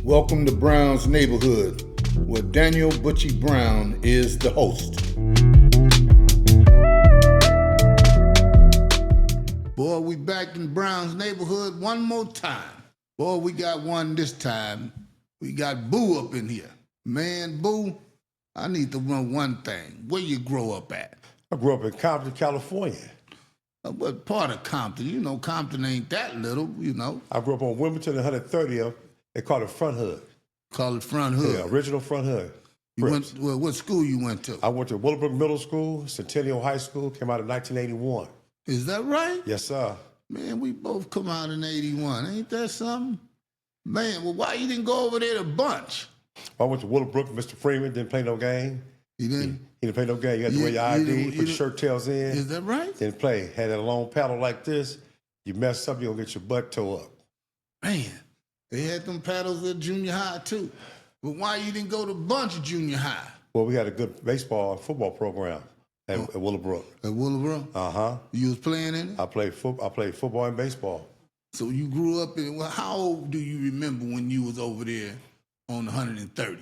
Welcome to Brown's Neighborhood, where Daniel Butchie Brown is the host. Boy, we back in Brown's Neighborhood one more time. Boy, we got one this time. We got Boo up in here. Man, Boo, I need to run one thing. Where you grow up at? I grew up in Compton, California. What part of Compton? You know, Compton ain't that little, you know. I grew up on Wilmington and 130th. They call it Front Hood. Call it Front Hood. Yeah, original Front Hood. You went, well, what school you went to? I went to Willowbrook Middle School, Centennial High School, came out in 1981. Is that right? Yes, sir. Man, we both come out in 81. Ain't that something? Man, well, why you didn't go over there to bunch? I went to Willowbrook. Mr. Freeman didn't play no game. You didn't? He didn't play no game. You had to wear your ID, put your shirt tails in. Is that right? Didn't play. Had a long paddle like this. You mess up, you're going to get your butt tore up. Man, they had them paddles at junior high, too. But why you didn't go to bunch junior high? Well, we had a good baseball and football program at Willowbrook. At Willowbrook? Uh-huh. You was playing in it? I played football and baseball. So you grew up in, well, how old do you remember when you was over there on the 130th?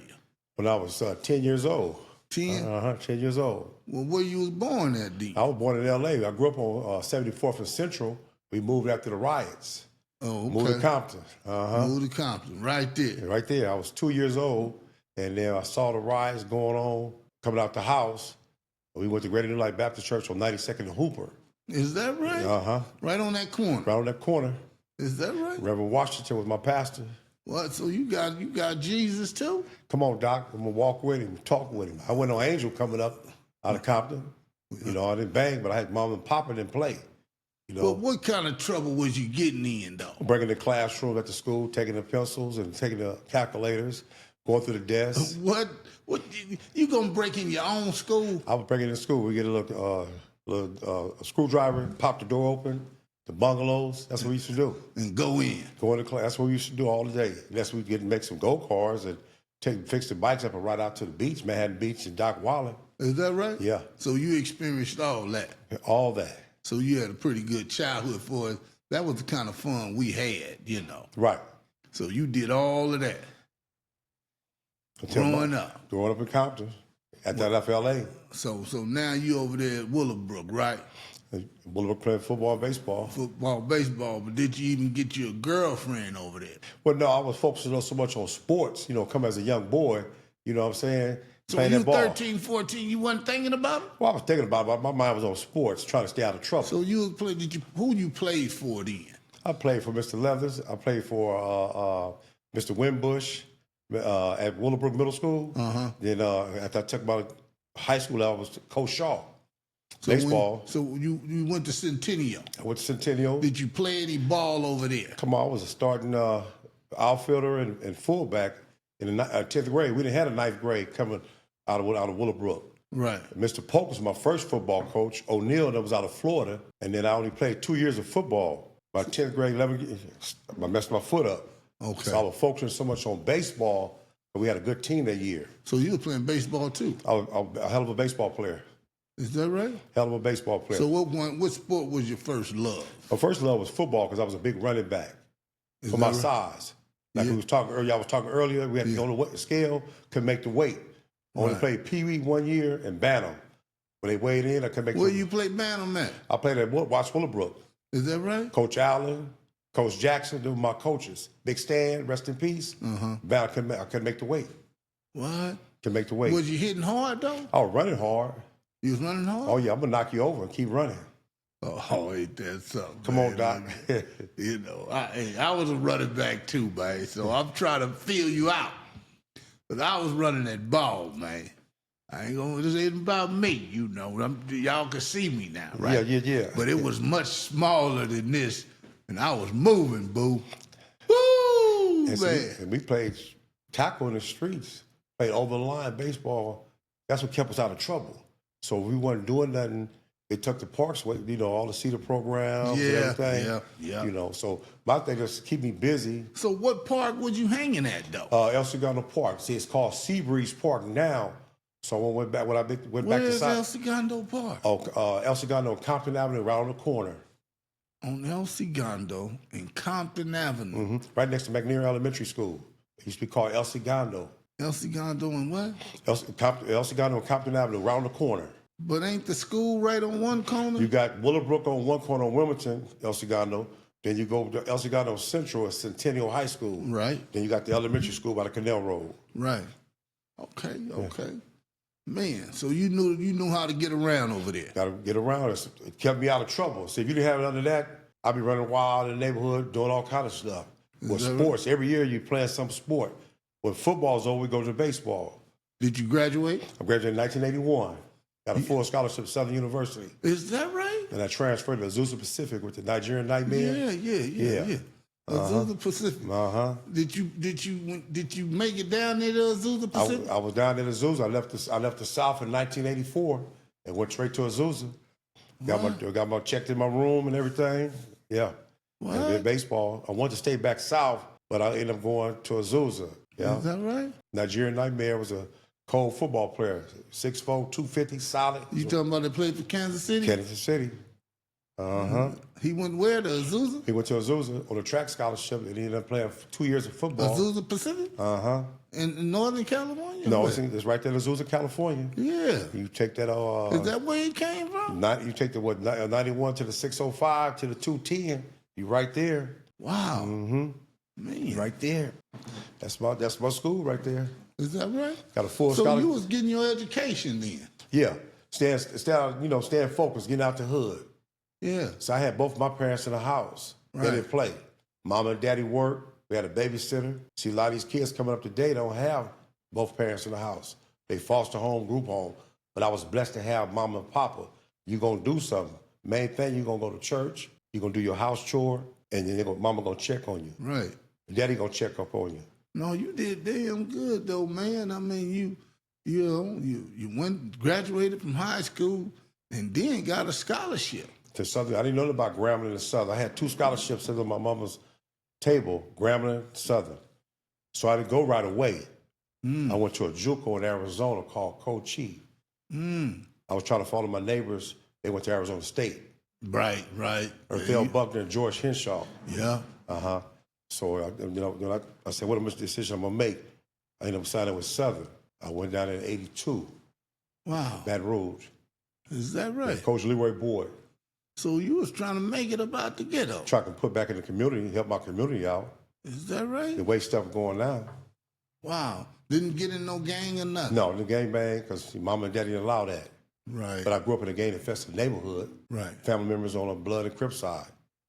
When I was 10 years old. 10? 10 years old. Well, where you was born at, D? I was born in L.A. I grew up on 74th and Central. We moved after the riots. Oh, okay. Moved to Compton. Moved to Compton, right there. Right there. I was 2 years old, and then I saw the riots going on, coming out the house. We went to Greater New Life Baptist Church on 92nd and Hooper. Is that right? Uh-huh. Right on that corner? Right on that corner. Is that right? Reverend Washington was my pastor. What? So you got Jesus too? Come on, Doc. I'm gonna walk with him, talk with him. I went on Angel coming up out of Compton. You know, I didn't bang, but I had mom and papa didn't play. You know. But what kind of trouble was you getting in though? Bringing the classroom at the school, taking the pencils and taking the calculators, going through the desks. What you gonna break in your own school? I was breaking in school. We get a screwdriver, pop the door open. The bungalows, that's what we used to do. And go in. Go into class, that's what we used to do all day. That's what we get make some go-cars and fix the bikes up and ride out to the beach, Manhattan Beach and Dock Waller. Is that right? Yeah. So you experienced all that? All that. So you had a pretty good childhood for us. That was the kind of fun we had, you know. Right. So you did all of that. Growing up. Growing up in Compton. After I left L.A. So now you over there at Willowbrook, right? Willowbrook playing football and baseball. Football, baseball, but did you even get you a girlfriend over there? Well, no, I was focusing so much on sports, you know, coming as a young boy, you know what I'm saying? So when you were 13, 14, you wasn't thinking about it? Well, I was thinking about it, but my mind was on sports, trying to stay out of trouble. So who you played for then? I played for Mr. Leathers. I played for Mr. Wimbush at Willowbrook Middle School. Uh-huh. Then after I took my high school, I was Coach Shaw. So baseball. So you went to Centennial. I went to Centennial. Did you play any ball over there? Come on, I was a starting outfielder and fullback in the 10th grade. We didn't have a 9th grade coming out of Willowbrook. Right. Mr. Polk was my first football coach. O'Neill, that was out of Florida. And then I only played 2 years of football. My 10th grade, 11th, I messed my foot up. Okay. So I was focusing so much on baseball, but we had a good team that year. So you were playing baseball too? I was a hell of a baseball player. Is that right? Hell of a baseball player. So what sport was your first love? My first love was football because I was a big running back for my size. Like we was talking earlier, I was talking earlier, we had to go on the scale, couldn't make the weight. I only played Pee Wee 1 year and Bantam. When they weighed in, I couldn't make Where you played Bantam at? I played at Watts Willowbrook. Is that right? Coach Allen, Coach Jackson, they were my coaches. Big Stan, rest in peace. Bantam, I couldn't make the weight. What? Couldn't make the weight. Was you hitting hard though? I was running hard. You was running hard? Oh yeah, I'm gonna knock you over and keep running. Oh, ain't that something? Come on, Doc. You know, I was a running back too, man. So I'm trying to feel you out. But I was running that ball, man. I ain't gonna just ain't about me, you know. Y'all can see me now, right? Yeah. But it was much smaller than this, and I was moving, boo. Woo, man. And we played tackle in the streets, played over the line baseball. That's what kept us out of trouble. So if we weren't doing nothing, they took the parks away, you know, all the CETA programs and everything. Yeah. You know, so my thing is to keep me busy. So what park was you hanging at, though? El Segundo Park. See, it's called Seabreeze Park now. So when I went back, back to Where's El Segundo Park? Oh, El Segundo, Compton Avenue, right on the corner. On El Segundo and Compton Avenue. Right next to McNair Elementary School. It used to be called El Segundo. El Segundo and what? El Segundo and Compton Avenue, around the corner. But ain't the school right on one corner? You got Willowbrook on one corner on Wilmington, El Segundo. Then you go to El Segundo Central at Centennial High School. Right. Then you got the elementary school by the Canal Road. Right. Okay. Man, so you knew how to get around over there. Got to get around. It kept me out of trouble. See, if you didn't have it under that, I'd be running wild in the neighborhood, doing all kind of stuff. With sports, every year you playing some sport. When football's over, we go to baseball. Did you graduate? I graduated in 1981. Got a full scholarship at Southern University. Is that right? And I transferred to Azusa Pacific with the Nigerian Nightmare. Yeah. Azusa Pacific. Did you make it down there to Azusa Pacific? I was down there at Azusa. I left the South in 1984 and went straight to Azusa. Got my checked in my room and everything. Yeah. What? And did baseball. I wanted to stay back south, but I ended up going to Azusa. Yeah. Is that right? Nigerian Nightmare was a cold football player, 6'4", 250, solid. You talking about they played for Kansas City? Kansas City. He went where, to Azusa? He went to Azusa on a track scholarship, and he ended up playing 2 years of football. Azusa Pacific? In Northern California? No, it's right there in Azusa, California. Yeah. You take that. Is that where he came from? You take the 91 to the 605 to the 210. You right there. Wow. Man. Right there. That's my school right there. Is that right? Got a full So scholarship. you was getting your education then? Yeah. Staying focused, getting out the hood. Yeah. So I had both my parents in the house. Right. They didn't play. Mama and daddy worked. We had a babysitter. See, a lot of these kids coming up today don't have both parents in the house. They foster home, group home. But I was blessed to have mama and papa. You're going to do something. Main thing, you're going to go to church. You're going to do your house chore. And then mama going to check on you. Right. Daddy going to check up on you. No, you did damn good though, man. I mean, you went, graduated from high school and then got a scholarship. To Southern. I didn't know about Grambling and Southern. I had 2 scholarships under my mama's table, Grambling, Southern. So I didn't go right away. I went to a JUCO in Arizona called Cochise. I was trying to follow my neighbors. They went to Arizona State. Right. Earthel Buckner and George Henshaw. Yeah. So I said, what a decision I'm gonna make. I ended up signing with Southern. I went down in '82. Wow. Baton Rouge. Is that right? Coach Leroy Boyd. So you was trying to make it about the ghetto. Trying to put back in the community, help my community out. Is that right? The way stuff going now. Wow. Didn't get in no gang or nothing? No, the gangbang, because mama and daddy didn't allow that. Right. But I grew up in a gang-infested neighborhood. Right. Family members on the blood and Crip side.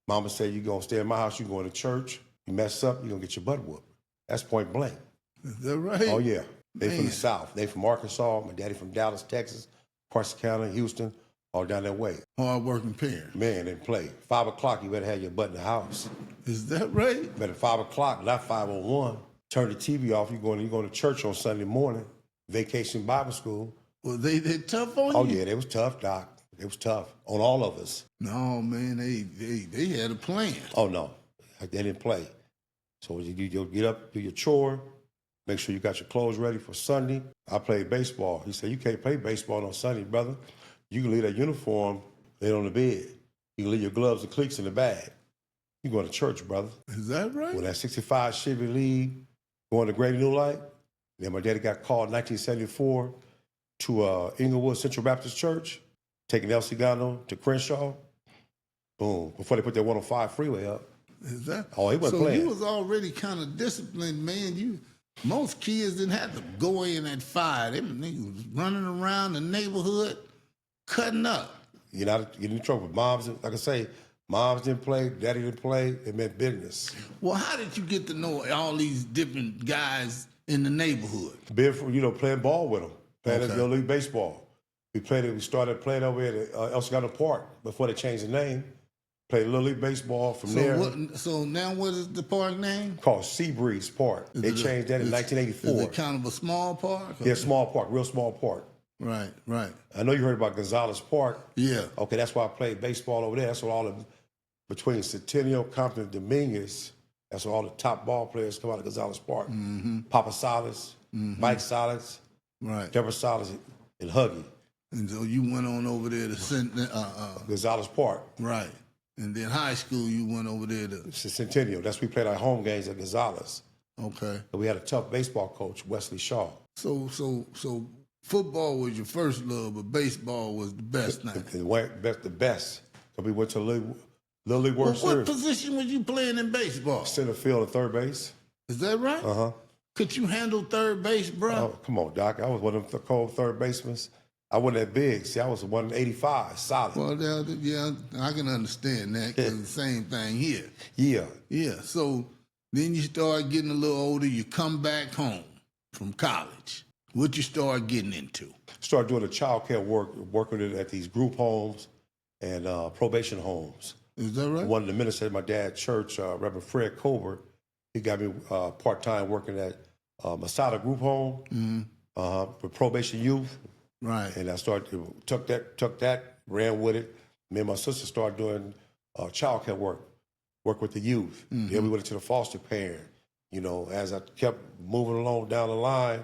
Mama said, you going to stay in my house, you going to church. You mess up, you're going to get your butt whooped. That's point blank. Is that right? Oh, yeah. They from the South. They from Arkansas. My daddy from Dallas, Texas, Carson County, Houston, all down that way. Hard-working parents. Man, they play. 5 o'clock, you better have your butt in the house. Is that right? But at 5 o'clock, not 5:01, turn the TV off. You're going to church on Sunday morning, vacation Bible school. Well, they tough on you? Oh, yeah, they was tough, Doc. It was tough on all of us. No, man, they had a plan. Oh, no. They didn't play. So you'll get up, do your chore, make sure you got your clothes ready for Sunday. I played baseball. He said, you can't play baseball on Sunday, brother. You can leave that uniform laid on the bed. You can leave your gloves and cleats in the bag. You going to church, brother. Is that right? When that 65 Chevy leave, going to Grady New Light, then my daddy got called in 1974 to Inglewood Central Baptist Church, taking El Segundo to Crenshaw. Boom. Before they put that 105 freeway up. Is that? Oh, he wasn't playing. So you was already kind of disciplined, man. Most kids didn't have to go in at 5. Them niggas was running around the neighborhood, cutting up. You're not getting in trouble. Moms, like I say, moms didn't play, daddy didn't play. It meant business. Well, how did you get to know all these different guys in the neighborhood? Playing ball with them, playing Little League baseball. We started playing over at El Segundo Park before they changed the name. Played Little League baseball from there. So now what is the park name? Called Seabreeze Park. They changed that in 1984. Is it kind of a small park? Yeah, small park, real small park. Right. I know you heard about Gonzalez Park. Yeah. Okay, that's why I played baseball over there. That's what between Centennial, Compton, and Dominguez, that's where all the top ball players come out of Gonzalez Park. Mm-hmm. Papa Salas, Mike Salas, right. Deborah Salas, and Huggy. And so you went on over there to Gonzalez Park. Right. And then high school, you went over there to Centennial. That's we played our home games at Gonzalez. Okay. And we had a tough baseball coach, Wesley Shaw. So football was your first love, but baseball was the best thing. The best. So we went to Little League Well, World what Series. position was you playing in baseball? Center field and third base. Is that right? Uh-huh. Could you handle third base, bro? Oh, come on, Doc. I was one of them cold third basemen. I wasn't that big. See, I was 185, solid. Well, yeah, I can understand that because the same thing here. Yeah. Yeah, so then you start getting a little older. You come back home from college. What you start getting into? Started doing the child care work, working at these group homes and probation homes. Is that right? One of the ministers at my dad's church, Reverend Fred Colbert, he got me part-time working at Masada Group Home for probation youth. Right. And I took that, ran with it. Me and my sister started doing child care work with the youth. Mm-hmm. Then we went into the foster parent. You know, as I kept moving along down the line,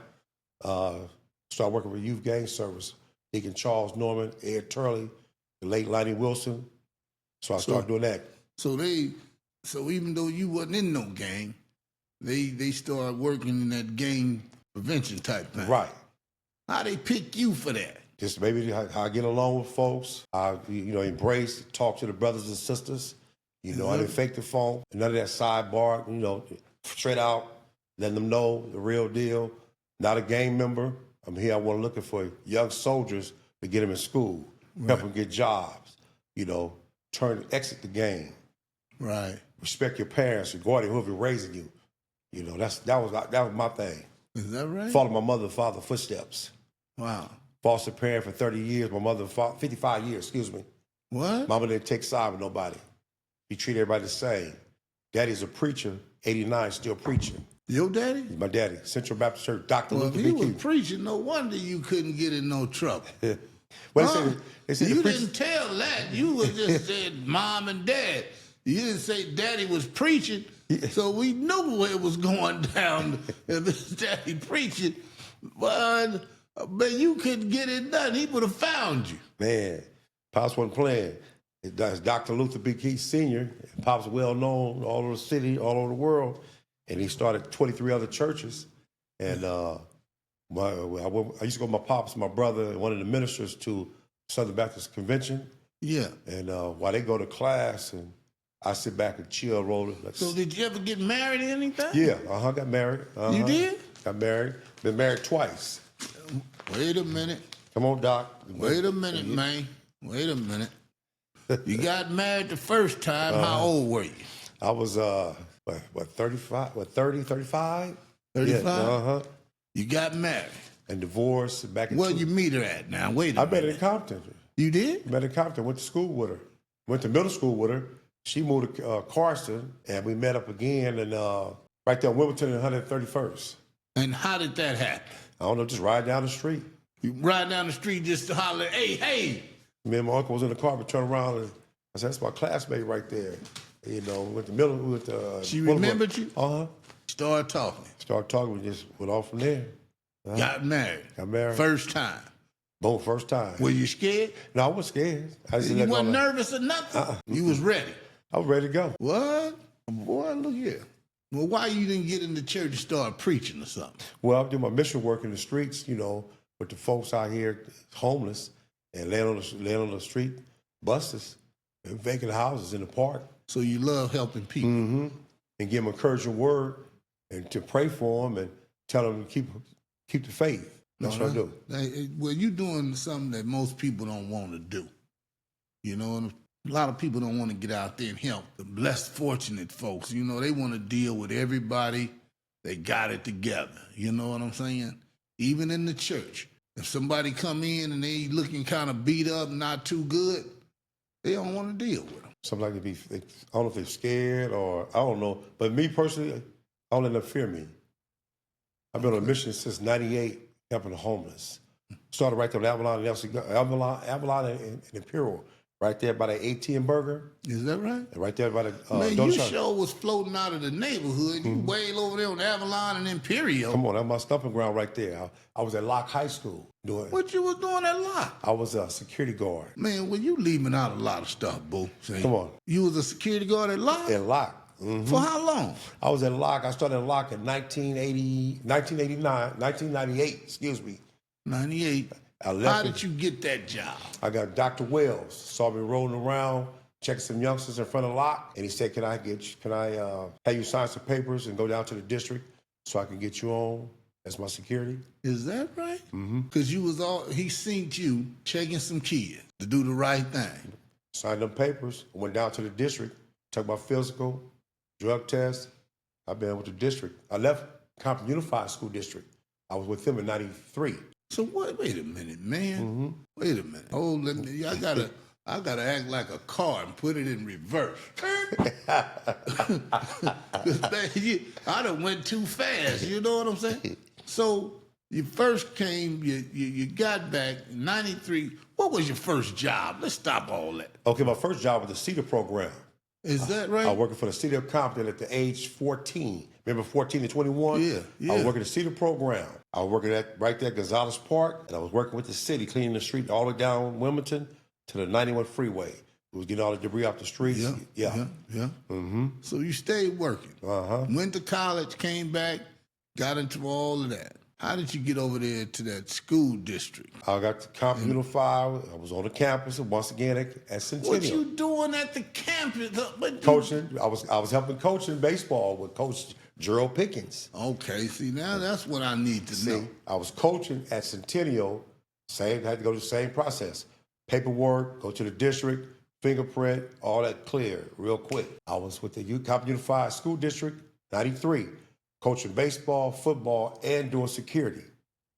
started working with Youth Gang Service, Deacon Charles Norman, Ed Turley, the late Lonnie Wilson. So I started doing that. So even though you wasn't in no gang, they started working in that gang prevention type thing. Right. How they pick you for that? Just maybe how I get along with folks. I, embrace, talk to the brothers and sisters. I didn't fake the phone. None of that sidebar, straight out, letting them know the real deal. Not a gang member. I'm here, I want to looking for young soldiers to get them in school, help them get jobs, exit the game. Right. Respect your parents, your guardian, whoever raising you. That was my thing. Is that right? Follow my mother and father's footsteps. Wow. Foster parent for 30 years, my mother, 55 years, excuse me. What? Mama didn't take side with nobody. He treated everybody the same. Daddy's a preacher, 89, still preaching. Your daddy? My daddy, Central Baptist Church, Dr. Well, Luther if he B. was King. preaching, no wonder you couldn't get in no trouble. Well, they said You the preacher, didn't tell that. You was just said mom and dad. You didn't say daddy was preaching. So we knew where it was going down. If this daddy preaching, but you couldn't get it done. He would have found you. man, Pops wasn't playing. It's Dr. Luther B. King Sr. Pops well known all over the city, all over the world. And he started 23 other churches. And I used to go with my pops, my brother, and one of the ministers to Southern Baptist Convention. Yeah. And while they go to class, and I sit back and chill, roll. So did you ever get married or anything? Yeah, got married. You did? Got married. Been married twice. Wait a minute. Come on, Doc. Wait a minute, man. Wait a minute. You got married the first time. How old were you? I was, 35? 35? 35? Yeah, You got married. And divorced back in Where you meet her at now? Wait a I minute. met her in Compton. You did? Met her in Compton. Went to school with her. Went to middle school with her. She moved to Carson, and we met up again, and right there, Wilmington and 131st. And how did that happen? I don't know, just ride down the street. You ride down the street just to holler, hey, hey. Me and my uncle was in the car, but turned around, and I said, that's my classmate right there. Went to middle, She remembered you? Uh-huh. Started talking. Started talking, we just went off from there. Got married. Got married. First time. Boom, first time. Were you scared? No, I was scared. You wasn't nervous or nothing? You was ready. I was ready to go. What? Boy, look here. Well, why you didn't get in the church and start preaching or something? Well, I do my mission work in the streets, with the folks out here homeless and laying on the street, buses, and vacant houses in the park. So you love helping people. Mm-hmm. And give them encouraging word and to pray for them and tell them to keep the faith. That's what I do. Well, you're doing something that most people don't want to do. And a lot of people don't want to get out there and help the less fortunate folks. They want to deal with everybody. They got it together. You know what I'm saying? Even in the church. If somebody come in and they looking kind of beat up, not too good, they don't want to deal with them. Something like I don't know if they're scared or I don't know. But me personally, I don't let them fear me. I've been on a mission since '98, helping the homeless. Started right there on Avalon and Imperial, right there by the AT&T Burger. Is that right? And right there by the Man, your show was floating out of the neighborhood. You way over there on Avalon and Imperial. Come on, that's my stomping ground right there. I was at Locke High School doing. What you was doing at Locke? I was a security guard. Man, well, you leaving out a lot of stuff, boo. See? Come on. You was a security guard at Locke? At Locke. For how long? I was at Locke. I started at Locke in 1998, excuse me. 98. I left How it. did you get that job? I got Dr. Wells, saw me rolling around, checking some youngsters in front of Locke, and he said, can I have you sign some papers and go down to the district so I can get you on as my security? Is that right? Because he seen you checking some kids to do the right thing. Signed them papers, went down to the district, talked about physical, drug test. I've been with the district. I left Compton Unified School District. I was with them in 93. So wait a minute, man. Wait a minute. Oh, I gotta act like a car and put it in reverse. 'Cause, man, I done went too fast. You know what I'm saying? So you first came, you got back in 93. What was your first job? Let's stop all that. Okay, my first job was the CETA program. Is that right? I was working for the city of Compton at the age 14. Remember 14 to 21? Yeah. I was working the CETA program. I was working right there at Gonzalez Park, and I was working with the city, cleaning the street all the way down Wilmington to the 91 freeway. We was getting all the debris off the streets. Yeah. So you stayed working. Went to college, came back, got into all of that. How did you get over there to that school district? I got to Compton Unified. I was on the campus once again at Centennial. What you doing at the campus? Coaching. I was helping coaching baseball with Coach Gerald Pickens. Okay, see, now that's what I need to know. I was coaching at Centennial. Had to go through the same process. Paperwork, go to the district, fingerprint, all that clear real quick. I was with the Compton Unified School District, 93, coaching baseball, football, and doing security.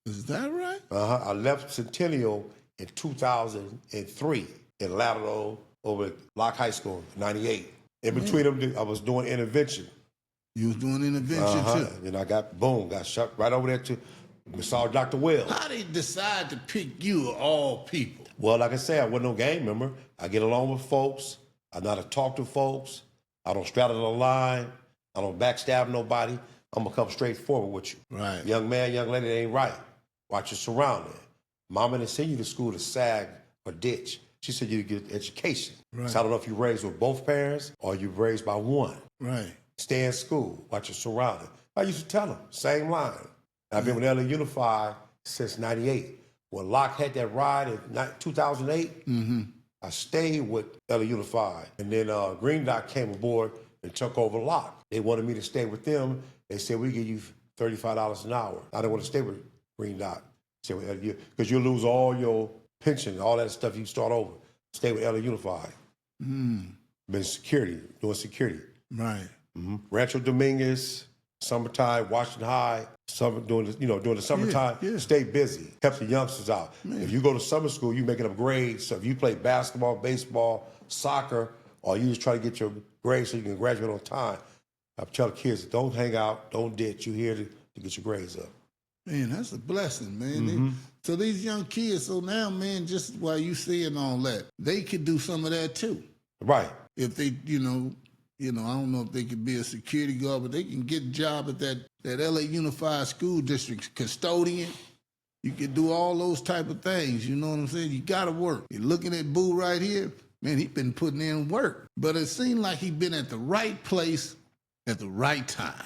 Is that right? I left Centennial in 2003 in Latino over at Locke High School, 98. In between them, I was doing intervention. You was doing intervention too? And I got shot right over there we saw Dr. Wells. How they decide to pick you of all people? Well, like I said, I wasn't no gang member. I get along with folks. I know how to talk to folks. I don't straddle the line. I don't backstab nobody. I'm going to come straight forward with you. Right. Young man, young lady, that ain't right. Watch your surrounding. Mama didn't send you to school to sag or ditch. She said you get education. Right. So I don't know if you're raised with both parents or you're raised by one. Right. Stay in school. Watch your surrounding. I used to tell them, same line. I've been with LA Unified since 98. When Locke had that ride in 2008, I stayed with LA Unified. And then Green Dot came aboard and took over Locke. They wanted me to stay with them. They said, we give you $35 an hour. I didn't want to stay with Green Dot. Because you'll lose all your pension, all that stuff you start over. Stay with LA Unified. Been security, doing security. Right. Rancho Dominguez, summertime, Washington High, during the summertime, stay busy, help the youngsters out. Man. If you go to summer school, you making up grades. So if you play basketball, baseball, soccer, or you just try to get your grades so you can graduate on time, I tell the kids, don't hang out, don't ditch. You're here to get your grades up. Man, that's a blessing, man. So these young kids, so now, man, just while you seeing all that, they could do some of that too. Right. If they, I don't know if they could be a security guard, but they can get a job at that LA Unified School District custodian. You can do all those type of things, you know what I'm saying? You gotta work. You're looking at Boo right here, man, he been putting in work. But it seemed like he been at the right place at the right time.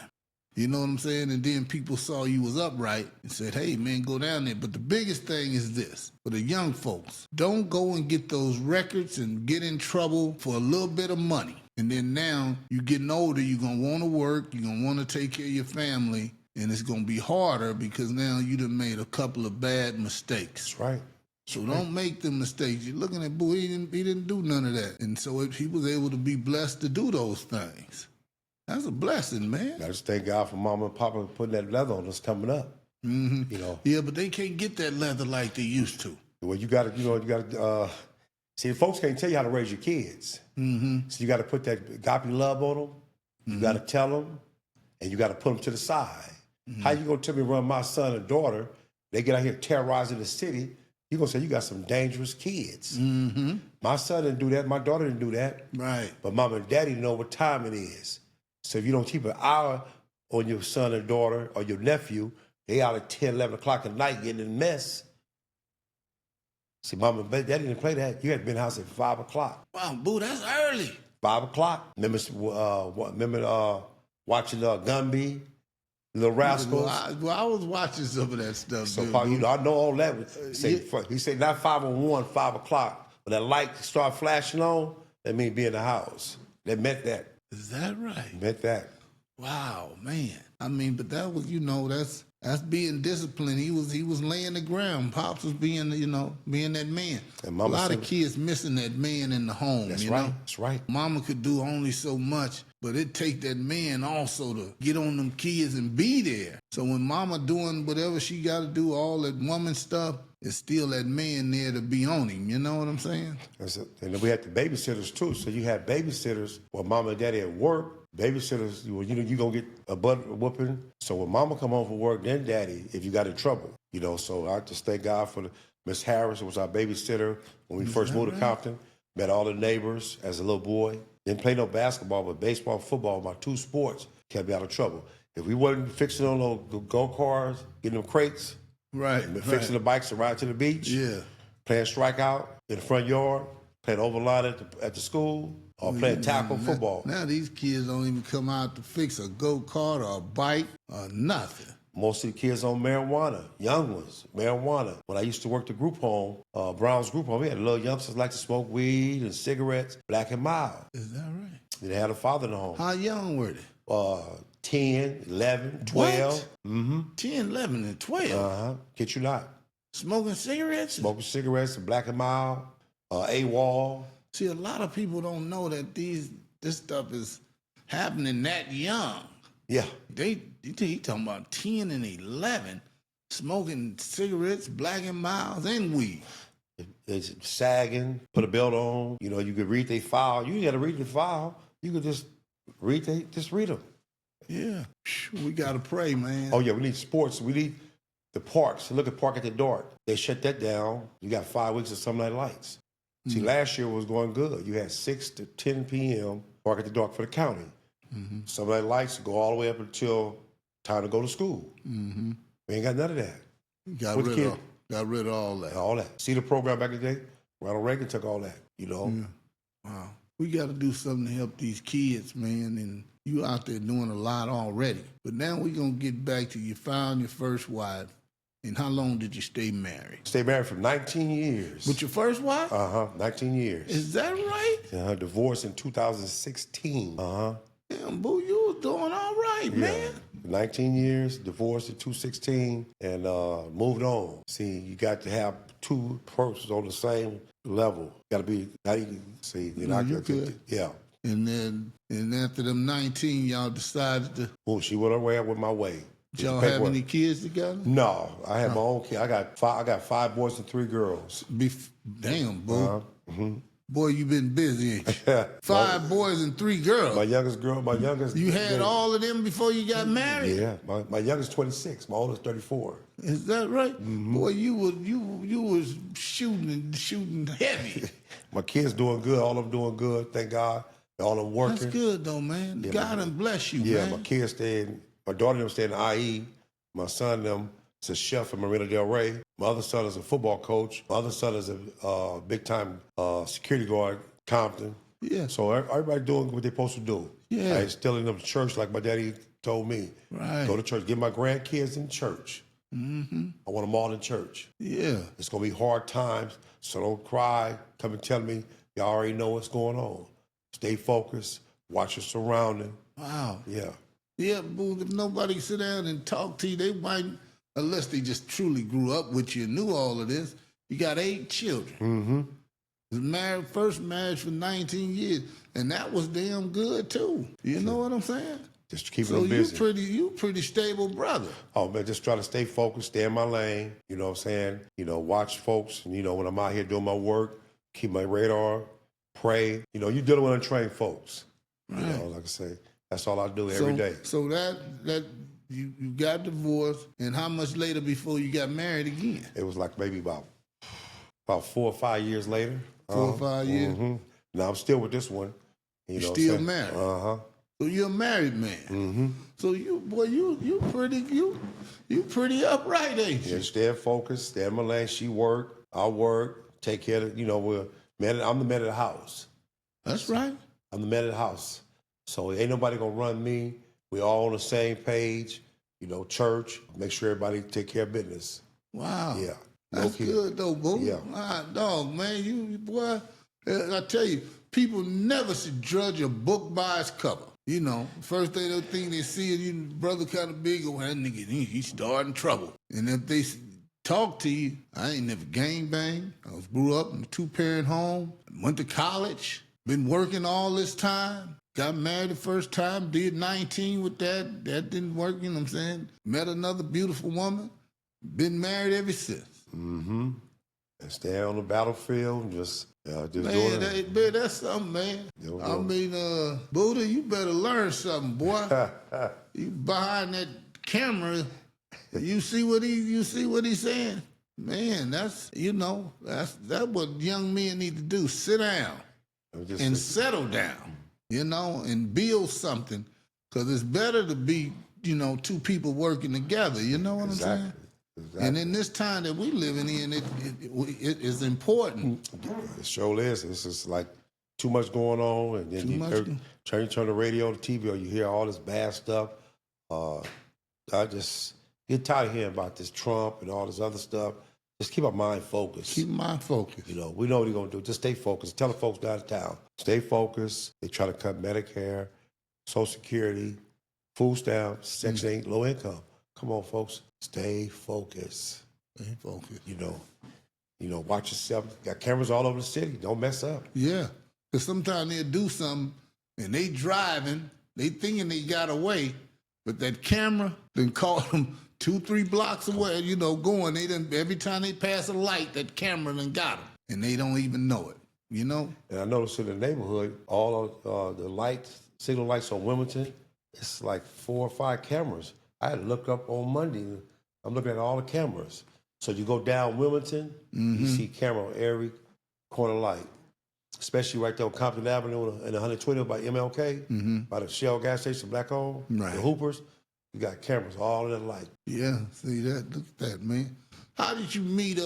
You know what I'm saying? And then people saw you was upright and said, hey, man, go down there. But the biggest thing is this, for the young folks, don't go and get those records and get in trouble for a little bit of money. And then now you getting older, you're going to want to work, you're going to want to take care of your family, and it's going to be harder because now you done made a couple of bad mistakes. That's right. So don't make the mistakes. You're looking at Boo, he didn't do none of that. And so he was able to be blessed to do those things. That's a blessing, man. I just thank God for Mama and Papa putting that leather on us coming up. Yeah, but they can't get that leather like they used to. Well, you got to, see, folks can't tell you how to raise your kids. So you got to put that agape love on them. You got to tell them, and you got to put them to the side. How you going to tell me to run my son and daughter? They get out here terrorizing the city. You're going to say you got some dangerous kids. My son didn't do that. My daughter didn't do that. Right. But Mama and Daddy know what time it is. So if you don't keep an eye on your son or daughter or your nephew, they out at 10, 11 o'clock at night getting in a mess. See, Mama and Daddy didn't play that. You had to be in the house at 5 o'clock. Wow, Boo, that's early. 5 o'clock. Remember watching Gumby, Little Rascals? I was watching some of that stuff. So, dude, you know, I know all that. yeah. He said not 5:01, 5 o'clock. When that light start flashing on, that means be in the house. They meant that. Is that right? Meant that. Wow, man. I mean, but that was, you know, that's being disciplined. He was laying the ground. Pops was being, you know, being that man. And A Mama lot said, of kids missing that man in the home. That's you right. know? That's right. Mama could do only so much, but it take that man also to get on them kids and be there. So when Mama doing whatever she got to do, all that woman stuff, it's still that man there to be on him. You know what I'm saying? That's it. And then we had the babysitters too. So you had babysitters while Mama and Daddy at work. Babysitters, you know, you gonna get a butt whooping. So when Mama come home from work, then Daddy, if you got in trouble, you know. So I just thank God for Miss Harris, who was our babysitter when we first moved to Compton. Met all the neighbors as a little boy. Didn't play no basketball, but baseball, football, my 2 sports kept me out of trouble. If we wasn't fixing on those go-karts, getting them crates, Right. fixing the bikes to ride to the beach, Yeah. playing strikeout in the front yard, playing overline at the school, or playing tackle football. Now these kids don't even come out to fix a go-kart or a bike or nothing. Most of the kids on marijuana, young ones, marijuana. When I used to work the group home, Brown's group home, we had little youngsters like to smoke weed and cigarettes, black and mild. Is that right? They had a father in the home. How young were they? 10, 11, 12. What? 10, 11, and 12. Uh-huh. Kid you not. Smoking cigarettes? Smoking cigarettes and black and mild, AWOL. See, a lot of people don't know that this stuff is happening that young. Yeah. He talking about 10 and 11 smoking cigarettes, black and miles, and weed. It's sagging, put a belt on. You know, you could read their file. You got to read the file. You could just read them. Yeah. We got to pray, man. Oh, yeah, we need sports. We need the parks. Look at Park at the Dark. They shut that down. You got 5 weeks of Sunday Night Lights. See, last year was going good. You had 6 to 10 p.m. Park at the Dark for the county. Sunday Night Lights go all the way up until time to go to school. We ain't got none of that. Got rid of all that. All that. See the program back in the day? Ronald Reagan took all that, you know? Yeah. Wow. We got to do something to help these kids, man, and you out there doing a lot already. But now we're going to get back to you found your first wife, and how long did you stay married? Stayed married for 19 years. With your first wife? 19 years. Is that right? Divorced in 2016. Damn, boo, you was doing all right, man. 19 years, divorced in 2016, and moved on. See, you got to have 2 persons on the same level. Got to be, You good. Yeah. And after them 19, y'all decided to. Well, she went her way, I went my way. Did y'all have any kids together? No, I had my own kid. I got 5 boys and 3 girls. Damn, boo. Boy, you been busy, ain't you? 5 boys and 3 girls. My youngest girl, You had all of them before you got married? Yeah, my youngest 26, my oldest 34. Is that right? Boy, you was shooting heavy. My kids doing good, all of them doing good, thank God. All of them working. That's good though, man. Yeah, God and bless you, yeah, man. my kids my daughter them stay in IE. My son them is a chef in Marina Del Rey. My other son is a football coach. My other son is a big-time security guard, Compton. Yeah. So everybody doing what they're supposed to do. Yeah. I instilling them to church like my daddy told me. Right. Go to church. Get my grandkids in church. I want them all in church. Yeah. It's going to be hard times, so don't cry. Come and tell me. Y'all already know what's going on. Stay focused. Watch your surrounding. Wow. Yeah. Yeah, boo, if nobody sit down and talk to you, they might, unless they just truly grew up with you and knew all of this. You got 8 children. Was first marriage for 19 years, and that was damn good too. You know what I'm saying? Just keep them busy. So you pretty stable brother. Oh man, just try to stay focused, stay in my lane. You know what I'm saying? You know, watch folks. And, you know, when I'm out here doing my work, keep my radar, pray. You know, you're dealing with untrained folks. Right. You know, like I say, that's all I do every day. So that you got divorced, and how much later before you got married again? It was like maybe about 4 or 5 years later. 4 or 5 years. Now I'm still with this one. You know still married. So you're a married man. So you pretty upright, ain't you? Yeah, stay focused, stay in my lane. She work, I work, take care of, you know, I'm the man of the house. That's right. I'm the man of the house. So ain't nobody gonna run me. We all on the same page. You know, church, make sure everybody take care of business. Wow. Yeah. That's good though, boo. Yeah. Ah, dog, man, you boy. I tell you, people never should judge a book by its cover. You know, first thing they see is you brother kind of big, oh, that nigga, he starting trouble. And if they talk to you, I ain't never gang banged. I grew up in a 2-parent home, went to college, been working all this time. Got married the first time, did 19 with that. That didn't work, you know what I'm saying? Met another beautiful woman, been married ever since. Mm-hmm. And stay on the battlefield and just Man, doing it. man, that's something, man. I mean, Buddha, you better learn something, boy. You behind that camera, you see what he's saying? Man, that's what young men need to do. Sit down and settle down, and build something. Because it's better to be, two people working together. You know what I'm saying? Exactly. And in this time that we living in, it is important. It sure is. It's just like too much going on, and then you turn the radio, the TV, or you hear all this bad stuff. I just get tired of hearing about this Trump and all this other stuff. Just keep our mind focused. Keep mind focused. We know what they're gonna do. Just stay focused. Tell the folks downtown, stay focused. They try to cut Medicare, Social Security, food stamps, Section 8, low income. Come on, folks. Stay focused. Stay focused. Watch yourself. Got cameras all over the city. Don't mess up. Yeah. Because sometimes they'll do something and they driving, they thinking they got away, but that camera then caught them 2-3 blocks away, going. Every time they pass a light, that camera done got them. And they don't even know it, And I noticed in the neighborhood, all of the lights, signal lights on Wilmington, it's like 4 or 5 cameras. I had to look up on Monday. I'm looking at all the cameras. So you go down Wilmington, you see camera on every corner light, especially right there on Compton Avenue and 120 by MLK, by the Shell gas station, Black Hole, right. The Hoopers. You got cameras all in the light. Yeah, see that? Look at that, man. How did you meet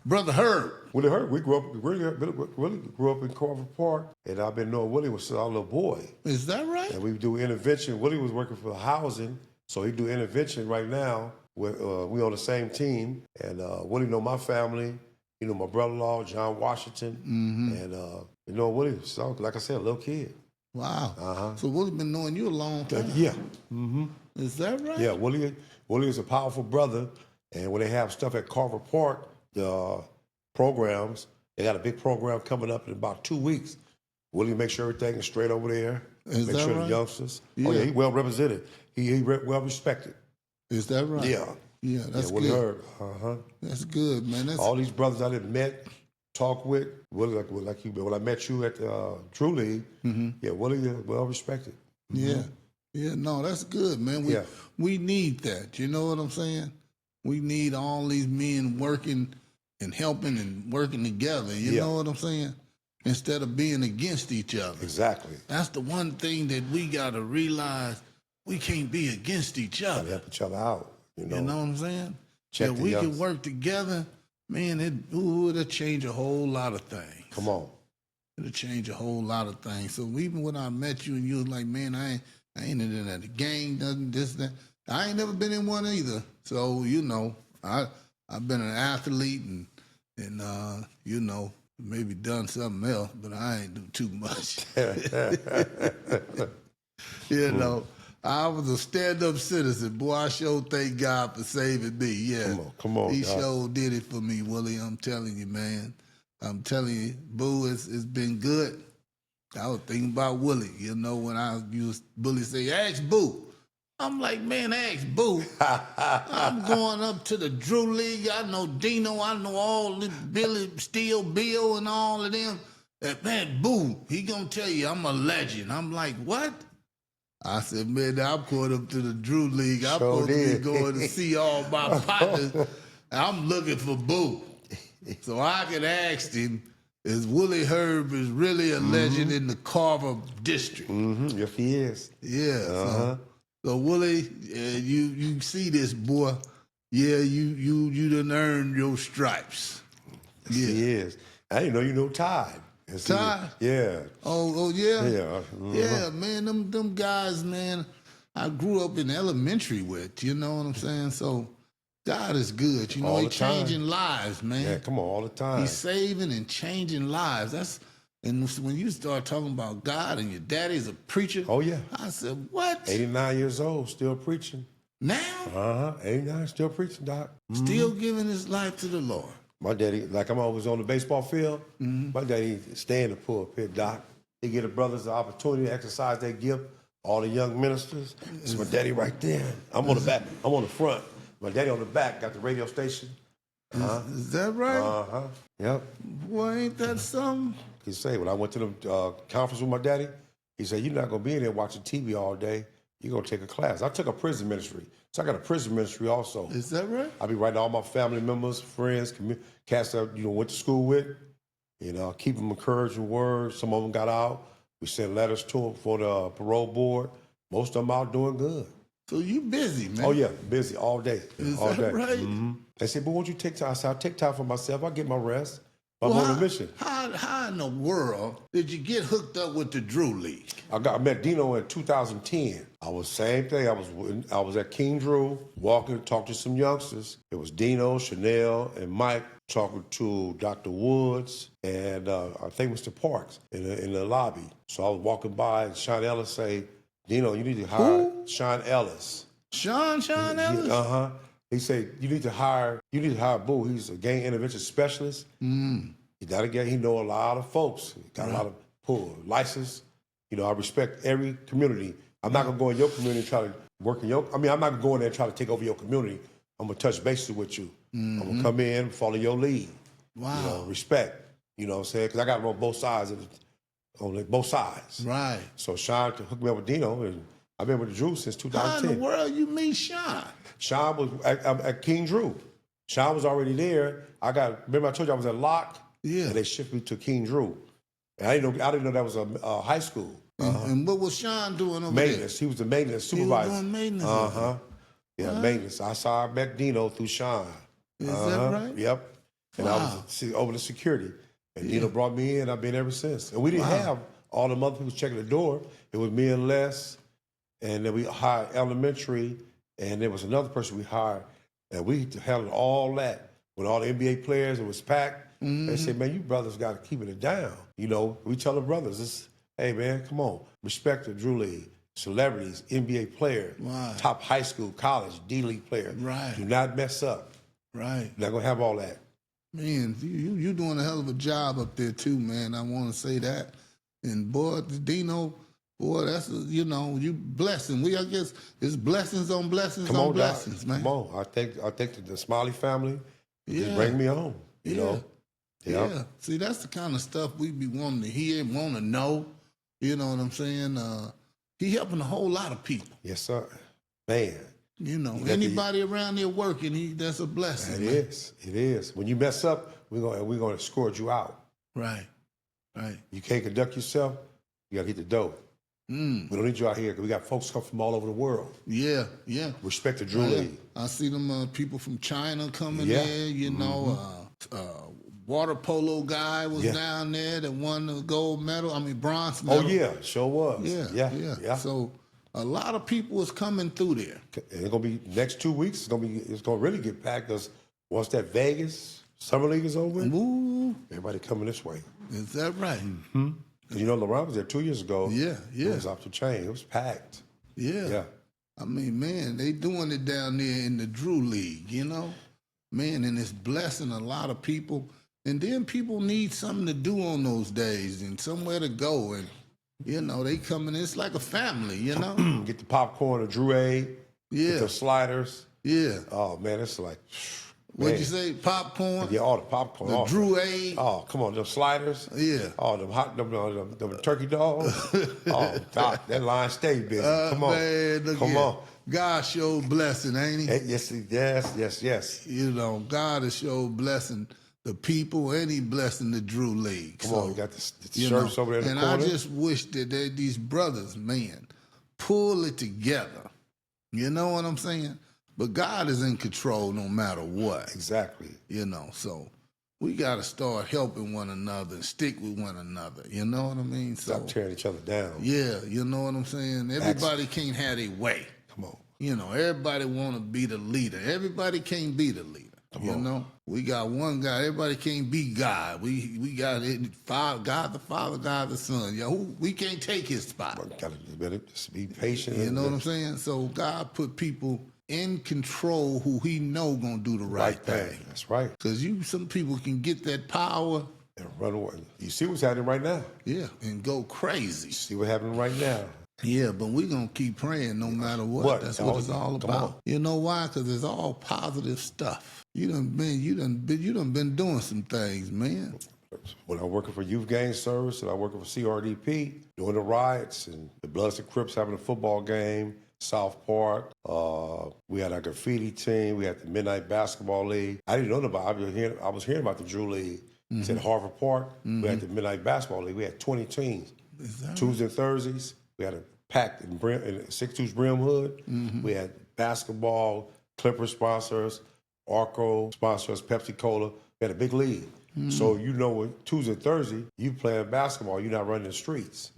Brother Herb? Willie Herb, Willie grew up in Carver Park, and I've been knowing Willie was our little boy. Is that right? And we do intervention. Willie was working for housing, so he do intervention right now. We on the same team, and Willie know my family. He know my brother-in-law, John Washington, and Willie. So, like I said, a little kid. Wow. So Willie been knowing you a long time. Yeah. Is that right? Yeah. Willie is a powerful brother, and when they have stuff at Carver Park, the programs, they got a big program coming up in about 2 weeks. Willie make sure everything is straight over there. Is make that sure right? the youngsters. Yeah. Oh yeah, he well represented. He well respected. Is that right? Yeah. Yeah, that's Willie good. Herb. That's good, man. All these brothers I done met, talked with, Willie, like you, when I met you at True League, yeah, Willie well respected. Yeah. Yeah, no, that's good, man. We need that. You know what I'm saying? We need all these men working and helping and working together. You know what I'm saying? Instead of being against each other. Exactly. That's the one thing that we got to realize. We can't be against each other. Help each other out. You know what I'm saying? If we can work together, man, it'll change a whole lot of things. Come on. It'll change a whole lot of things. So even when I met you and you was like, man, I ain't in the gang, nothing, this, that. I ain't never been in one either. So, I've been an athlete and maybe done something else, but I ain't do too much. I was a stand-up citizen. Boy, I sure thank God for saving me. Yeah. Come on. He sure did it for me, Willie. I'm telling you, man. I'm telling you, Boo, it's been good. I was thinking about Willie, when I used Willie say, ask Boo. I'm like, man, ask Boo. I'm going up to the Drew League. I know Dino. I know all the Billy, Steel, Bill, and all of them. Man, Boo, he gonna tell you I'm a legend. I'm like, what? I said, man, I'm going up to the Drew League. I'm supposed to be going to see all my partners. I'm looking for Boo. So I could ask him, is Willie Herb is really a legend in the Carver district? Yes, he is. Yeah. So Willie, you see this, boy. Yeah, you done earned your stripes. Yes, he is. I didn't know you know Todd. Ty? Yeah. Oh, yeah? Yeah. Yeah, man, them guys, man, I grew up in elementary with, you know what I'm saying? So God is good. You know, All He the time. changing lives, man. Yeah, come on, all the time. He's saving and changing lives. And when you start talking about God and your daddy's a preacher, Oh, yeah. I said, what? 89 years old, still preaching. Now? 89, still preaching, Doc. Still giving his life to the Lord. My daddy, like I'm always on the baseball field, my daddy stay in the pulpit, Doc. He give the brothers the opportunity to exercise their gift, all the young ministers. It's my daddy right there. I'm on the back. I'm on the front. My daddy on the back, got the radio station. Is that right? Yep. Boy, ain't that something? He say, when I went to the conference with my daddy, he said, you're not going to be in there watching TV all day. You're going to take a class. I took a prison ministry. So I got a prison ministry also. Is that right? I be writing all my family members, friends, cats that, went to school with. Keep them encouraging words. Some of them got out. We sent letters to them for the parole board. Most of them out doing good. So you busy, man. Oh, yeah, busy all day. Is all that day. right? They said, but won't you take time? I said, I'll take time for myself. I'll get my rest. I'm on a mission. How in the world did you get hooked up with the Drew League? I met Dino in 2010. I was same thing. I was at King Drew, walking, talking to some youngsters. It was Dino, Chanel, and Mike talking to Dr. Woods and I think Mr. Parks in the lobby. So I was walking by and Sean Ellis say, Dino, you need to hire Sean Ellis. Sean Ellis? He said, you need to hire Boo. He's a gang intervention specialist. He know a lot of folks. He got a lot of pull, license. I respect every community. I'm not gonna go in your community and try to work in I'm not gonna go in there and try to take over your community. I'm gonna touch bases with you. I'm gonna come in, follow your lead. Wow. Respect. You know what I'm saying? Because I got on both sides on both sides. Right. So Sean hooked me up with Dino, and I've been with Drew since 2010. How in the world you meet Sean? Sean was at King Drew. Sean was already there. Remember I told you I was at Locke? Yeah. And they shifted me to King Drew. And I didn't know that was a high school. And what was Sean doing over maintenance. He was the maintenance supervisor. He was doing maintenance. Yeah, maintenance. I met Dino through Sean. Is that right? Yep. And I was over the security. And Dino brought me in. I've been ever since. And we didn't have all the other people checking the door. It was me and Les. And then we hired elementary. And there was another person we hired. And we handled all that. With all the NBA players, it was packed. They said, man, you brothers got to keep it down. We tell the brothers, hey, man, come on. Respect the Drew League. Celebrities, NBA player, top high school, college, D-League player. Right. Do not mess up. Right. You're not going to have all that. Man, you doing a hell of a job up there, too, man. I want to say that. And, boy, Dino, boy, that's, you blessing. I guess it's blessings on blessings on blessings, Doc. man. Come on. I think the Smiley family just bring me home, you know? Yeah. See, that's the kind of stuff we be wanting to hear, want to know. You know what I'm saying? He helping a whole lot of people. Yes, sir. Man. Anybody around there working, that's a blessing. It is. When you mess up, we're gonna escort you out. Right. You can't conduct yourself, you gotta hit the door. We don't need you out here because we got folks come from all over the world. Yeah. Respect the Drew League. I see them people from China coming there, water polo guy was down there that won the bronze medal. Oh, yeah, sure was. Yeah. So a lot of people is coming through there. And it's going to be next 2 weeks, it's going to really get packed because once that Vegas Summer League is over, everybody coming this way. Is that right? Mm-hmm. LeBron was there 2 years ago. Yeah. It was off the chain. It was packed. Yeah. I mean, man, they doing it down there in the Drew League, Man, and it's blessing a lot of people. And then people need something to do on those days and somewhere to go. And, they come in, it's like a family, Get the popcorn, the Drew A. Get the sliders. Yeah. Oh, man, it's like... What'd you say? Popcorn? Yeah, all the popcorn. The Drew A. Oh, come on, them sliders. Yeah. Oh, them turkey dogs. Oh, Doc, that line stay busy. Come on. Man, come on. God showed blessing, ain't he? Yes. God has showed blessing the people and he blessing the Drew League. Come on, you got the shirts over there in the corner. And I just wish that these brothers, man, pull it together. You know what I'm saying? But God is in control no matter what. Exactly. So we got to start helping one another and stick with one another. You know what I mean? Stop tearing each other down. Yeah, you know what I'm saying? Everybody can't have their way. Come on. You know, everybody want to be the leader. Everybody can't be the leader. Come you on. know, we got one guy. Everybody can't be God. We got it. God the Father, God the Son. We can't take his spot. Gotta just be patient. You know what I'm saying? So God put people in control who He know gonna do the right thing. That's right. Because some people can get that power and run away. You see what's happening right now. Yeah, and go crazy. You see what's happening right now. Yeah, but we're going to keep praying no matter what. That's what it's all about. You know why? Because it's all positive stuff. You done been doing some things, man. When I'm working for Youth Gang Service and I'm working for CRDP, doing the riots and the Bloods and Crips having a football game, South Park, we had our graffiti team, we had the Midnight Basketball League. I didn't know about it. I was hearing about the Drew League. It's at Harvard Park. We had the Midnight Basketball League. We had 20 teams. Tuesdays and Thursdays, we had a packed in 6-2's Brim Hood. We had basketball, Clipper sponsors, Arco sponsors, Pepsi Cola. We had a big league. So you know, Tuesday and Thursday, you playing basketball, you're not running the streets.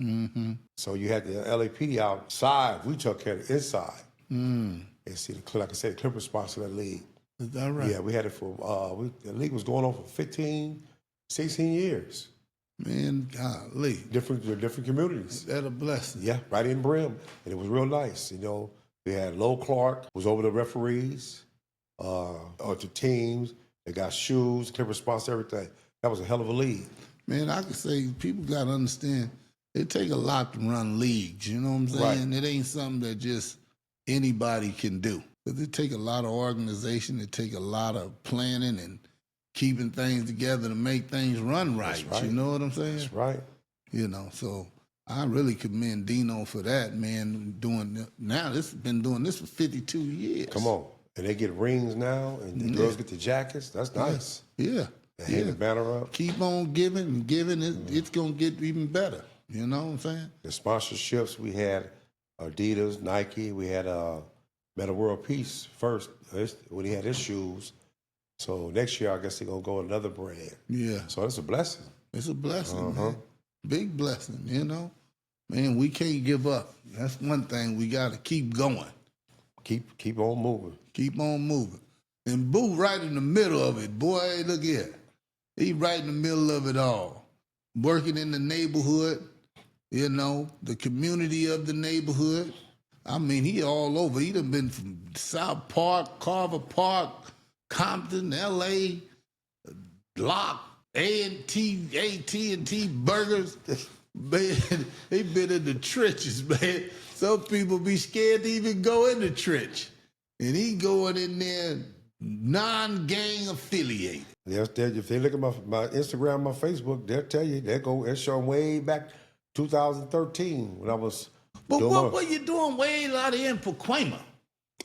So you had the LAPD outside. We took care of the inside. And see, like I said, the Clipper sponsored that league. Is that right? Yeah, we had it for, the league was going on for 15, 16 years. Man, golly. Different communities. That a blessing. Yeah, right in Brim. And it was real nice. You know, we had Lo Clark was over the referees, or the teams. They got shoes, Clipper sponsor, everything. That was a hell of a league. Man, I could say people got to understand, it take a lot to run leagues. You know what I'm saying? Right. It ain't something that just anybody can do. Because it take a lot of organization. It take a lot of planning and keeping things together to make things run right. That's right. You know what I'm saying? That's right. You know, so I really commend Dino for that, man, been doing this for 52 years. Come on. And they get rings now, and the girls get the jackets. That's nice. Yeah. They hang the banner up. Keep on giving and giving. It's going to get even better. You know what I'm saying? The sponsorships, we had Adidas, Nike. We had Meta World Peace first when he had his shoes. So next year, I guess they're going to go another brand. Yeah. So it's a blessing. It's a blessing, man. Big blessing, you know? Man, we can't give up. That's one thing. We got to keep going. Keep on moving. Keep on moving. And Boo right in the middle of it. Boy, look here. He right in the middle of it all. Working in the neighborhood, you know, the community of the neighborhood. I mean, he all over. He done been from South Park, Carver Park, Compton, L.A., Lock, AT&T Burgers. Man, he been in the trenches, man. Some people be scared to even go in the trench. And he going in there non-gang affiliated. If they look at my Instagram, my Facebook, they'll tell you, they'll show them way back 2013 when I was But what were you doing way out here in Pacoima?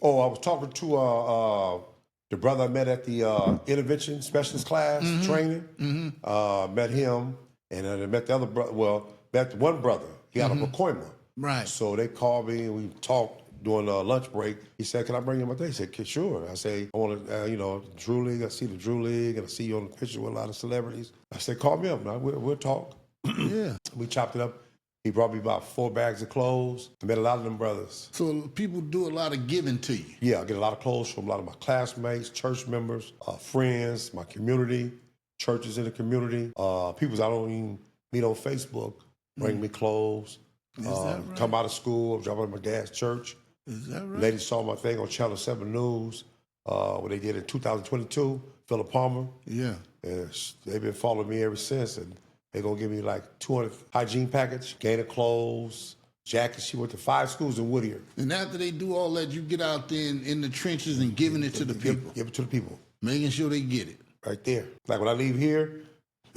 Oh, I was talking to the brother I met at the intervention specialist class training. Met him, and I met the other brother. Well, met one brother. He out of Pacoima. Right. So they called me and we talked during a lunch break. He said, "Can I bring you my thing?" He said, "Sure." I say, "I want to, Drew League. I see the Drew League, and I see you on the picture with a lot of celebrities." I said, "Call me up, man. We'll talk." Yeah. We chopped it up. He brought me about 4 bags of clothes. I met a lot of them brothers. So people do a lot of giving to you. Yeah, I get a lot of clothes from a lot of my classmates, church members, friends, my community, churches in the community. People I don't even meet on Facebook bring me clothes. Is that right? Come out of school, drop out of my dad's church. Is that right? Ladies saw my thing on Channel 7 News, what they did in 2022, Philip Palmer. Yeah. And they've been following me ever since, and they're going to give me like 200 hygiene package, gainer clothes, jackets. She went to 5 schools in Whittier. And after they do all that, you get out there in the trenches and giving it to the people. Give it to the people. Making sure they get it. Right there. Like when I leave here,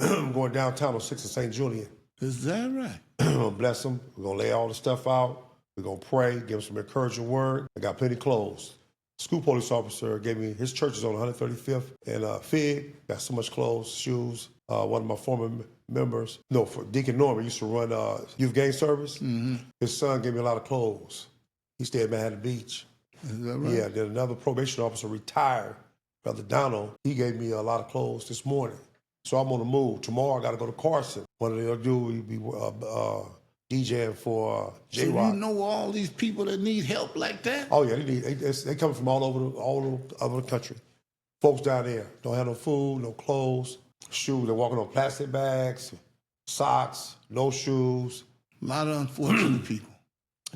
I'm going downtown on 6th and St. Julian. Is that right? I'm going to bless them. We're going to lay all the stuff out. We're going to pray, give them some encouraging word. I got plenty of clothes. School police officer gave me, his church is on 135th and Fig. Got so much clothes, shoes. One of my former members, for Deacon Norman, used to run youth gang service. His son gave me a lot of clothes. He stayed at Manhattan Beach. Is that right? Yeah, then another probation officer retired, Brother Donald. He gave me a lot of clothes this morning. So I'm on the move. Tomorrow I got to go to Carson. What they'll do, we be DJing for J Rock. So you know all these people that need help like that? Oh yeah, they come from all over the country. Folks down there don't have no food, no clothes, shoes. They're walking on plastic bags, socks, no shoes. A lot of unfortunate people.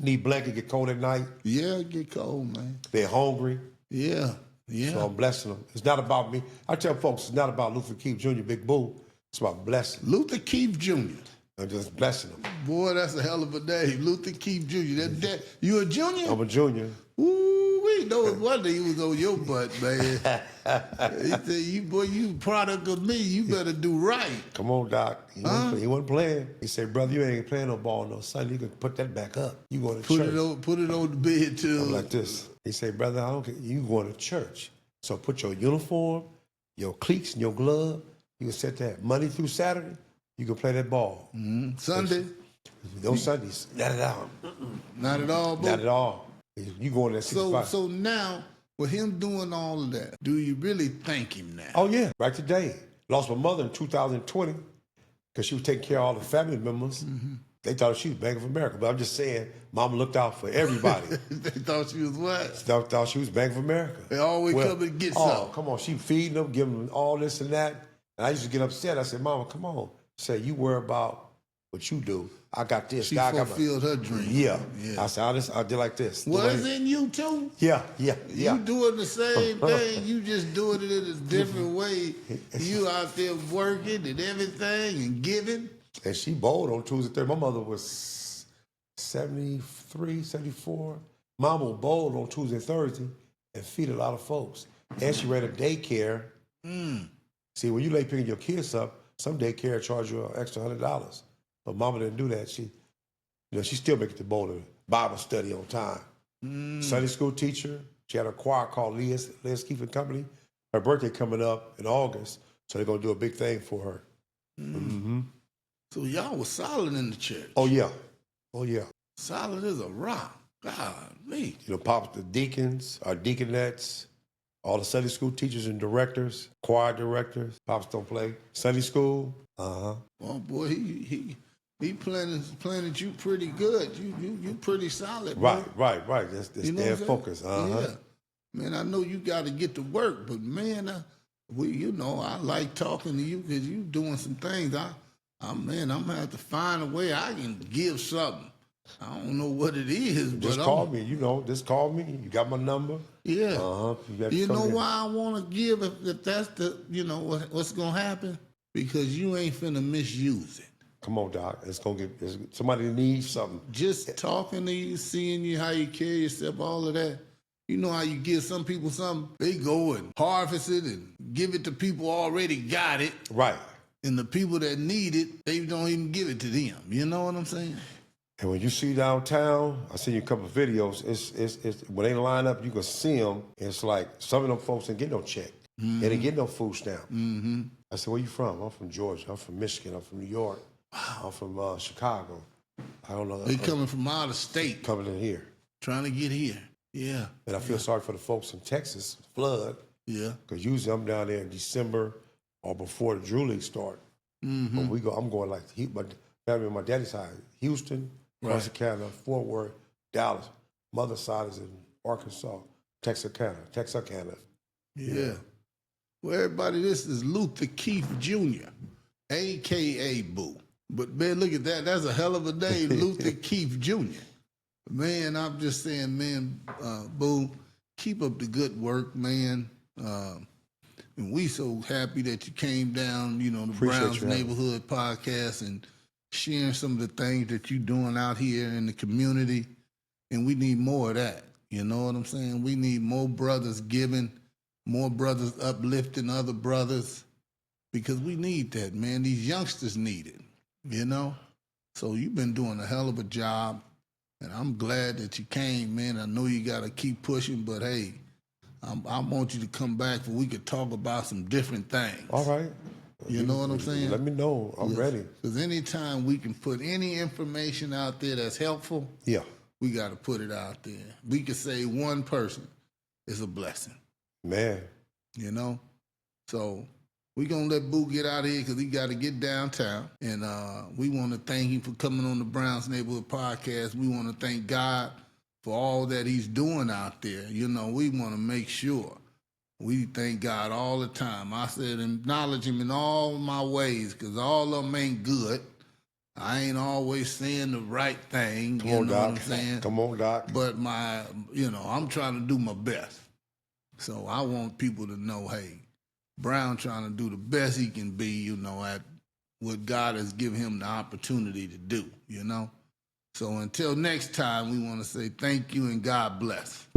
Need blanket, get cold at night. Yeah, it get cold, man. They're hungry. Yeah. So I'm blessing them. It's not about me. I tell folks it's not about Luther Keith Jr., Big Boo. It's about blessing. Luther Keith Jr. I'm just blessing them. Boy, that's a hell of a name. Luther Keith Jr. You a junior? I'm a junior. Ooh, we know one day he was on your butt, man. He said, you product of me. You better do right. Come on, Doc. He wasn't playing. He said, brother, you ain't playing no ball no Sunday. You can put that back up. You going to church. Put it on the bed, too. I'm like this. He said, brother, I don't care. You going to church. So put your uniform, your cleats, and your glove. You can sit there Monday through Saturday. You can play that ball. Mm-hmm. Sunday? No Sundays. Not at all. Not at all, bro? Not at all. You going there 65. So now, with him doing all of that, do you really thank him now? Oh, yeah. Right today. Lost my mother in 2020 because she was taking care of all the family members. Mm-hmm. They thought she was Bank of America. But I'm just saying, Mama looked out for everybody. They thought she was what? They thought she was Bank of America. They always come and get something. Oh, come on. She feeding them, giving them all this and that. And I used to get upset. I said, Mama, come on. Say, you worry about what you do. I got this. She fulfilled her dream. Yeah. I said, I did like this. Was it in you too? Yeah. You doing the same thing. You just doing it in a different way. You out there working and everything and giving. And she bowled on Tuesday, Thursday. My mother was 73, 74. Mama bowled on Tuesday, Thursday and feed a lot of folks. And she ran a daycare. See, when you lay picking your kids up, some daycare charge you an extra $100. But Mama didn't do that. She still make it to Boulder Bible study on time. Sunday school teacher. She had a choir called Liz Keefe and Company. Her birthday coming up in August, so they're gonna do a big thing for her. Mm-hmm. So y'all was solid in the church. Oh yeah. Solid as a rock. God, me. Pops, the deacons, our deaconettes, all the Sunday school teachers and directors, choir directors. Pops don't play. Sunday school. Oh boy, he planted you pretty good. You pretty solid. Bro. Right. That's their focus. Yeah. Man, I know you got to get to work, but man, I like talking to you because you doing some things. I'm gonna have to find a way I can give something. I don't know what it is, but just call me. Just call me. You got my number. Yeah. You know why I want to give if that's the what's gonna happen? Because you ain't finna misuse it. Come on, Doc. It's somebody needs something. Just talking to you, seeing you, how you carry yourself, all of that. You know how you give some people something? They go and harvest it and give it to people already got it. Right. And the people that need it, they don't even give it to them. You know what I'm saying? And when you see downtown, I seen you a couple of videos. It's when they line up, you can see them. It's like some of them folks ain't get no check. Mm-hmm. They didn't get no food stamp. Mm-hmm. I said, where you from? I'm from Georgia. I'm from Michigan. I'm from New York. Wow. I'm from Chicago. I don't know. They coming from out of state. Coming in here. Trying to get here. Yeah. And I feel sorry for the folks in Texas, flood. Yeah. Because usually I'm down there in December or before the Drew League start. Mm-hmm. But I'm going like, my family on my daddy's side, Houston, Corsicana, Fort Worth, Dallas. Mother's side is in Arkansas, Texarkana. Yeah. Well, everybody, this is Luther Keith Jr., a.k.a. Boo. But, man, look at that. That's a hell of a name, Luther Keith Jr. Man, I'm just saying, man, Boo, keep up the good work, man. And we so happy that you came down, the Browns Neighborhood Podcast and sharing some of the things that you're doing out here in the community. And we need more of that. You know what I'm saying? We need more brothers giving, more brothers uplifting other brothers, because we need that, man. These youngsters need it, So you've been doing a hell of a job, and I'm glad that you came, man. I know you got to keep pushing, but, hey, I want you to come back so we could talk about some different things. All right. You know what I'm saying? Let me know. I'm ready. Because anytime we can put any information out there that's helpful, we got to put it out there. We could say one person is a blessing. Man. So We're going to let Boo get out of here because he got to get downtown. And we want to thank him for coming on the Browns Neighborhood Podcast. We want to thank God for all that he's doing out there. You know, we want to make sure we thank God all the time. I said acknowledge him in all my ways because all of them ain't good. I ain't always saying the right thing. Come on, know Doc. what I'm saying? Come on, Doc. But I'm trying to do my best. So I want people to know, hey, Brown trying to do the best he can be, at what God has given him the opportunity to do, So until next time, we want to say thank you and God bless.